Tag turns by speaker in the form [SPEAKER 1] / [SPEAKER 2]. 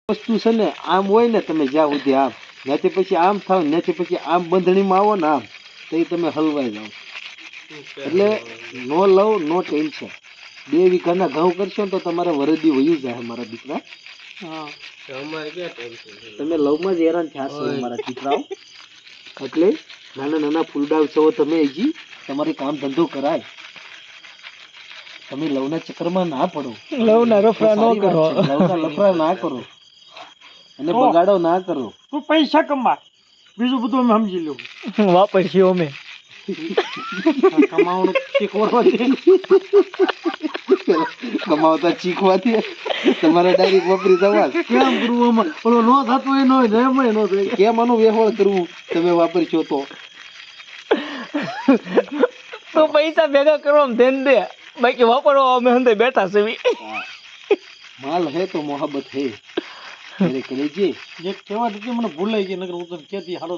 [SPEAKER 1] વસ્તુ છે ને આમ હોય ને તમે જ્યાં સુધી આમ ત્યાંથી પછી આમ થાવ ત્યાંથી પછી આમ બંધણીમાં આવો ને આમ તો એ તમે હલવાઈ જાઓ. એટલે નો લવ નો ટેન્શન. 2 વીઘાના ઘઉં કરશો ને તો તમારે વરદી વયું જાય મારા દીકરા. તમે લવમાં જ હેરાન થશો મારા દીકરાઓ. એટલે નાના નાના ફૂલડાવ છો તમે હજી તમારે કામ ધંધો કરાય. તમે લવના ચક્કરમાં ના પડો.
[SPEAKER 2] લવના લફડા ન કરો.
[SPEAKER 1] લવના લફડા ના કરો અને બગાડો ના કરો.
[SPEAKER 2] તું પૈસા કમા, બીજું બધું અમે સમજી લઉં. વાપરશું અમે.
[SPEAKER 1] કમાવાનું શીખવાડવાથી કમાવતા શીખવાથી તમારે ડાયરેક્ટ વાપરી જવા. કેમ કરવું આમાં? ઓલો નો થતો હોય નો થાય નો થાય. કેમ આનું વ્યવહાર કરવું તમે વાપરશો તો?
[SPEAKER 2] તું પૈસા ભેગા કરવામાં ધ્યાન દે, બાકી વાપરવા અમે અંદર બેઠા છે.
[SPEAKER 1] માલ હે તો મોહબ્બત હે. કરે જે
[SPEAKER 2] જે કહેવા મને ભૂલાઈ ગઈ, નકર હું તને કેતી હાલો.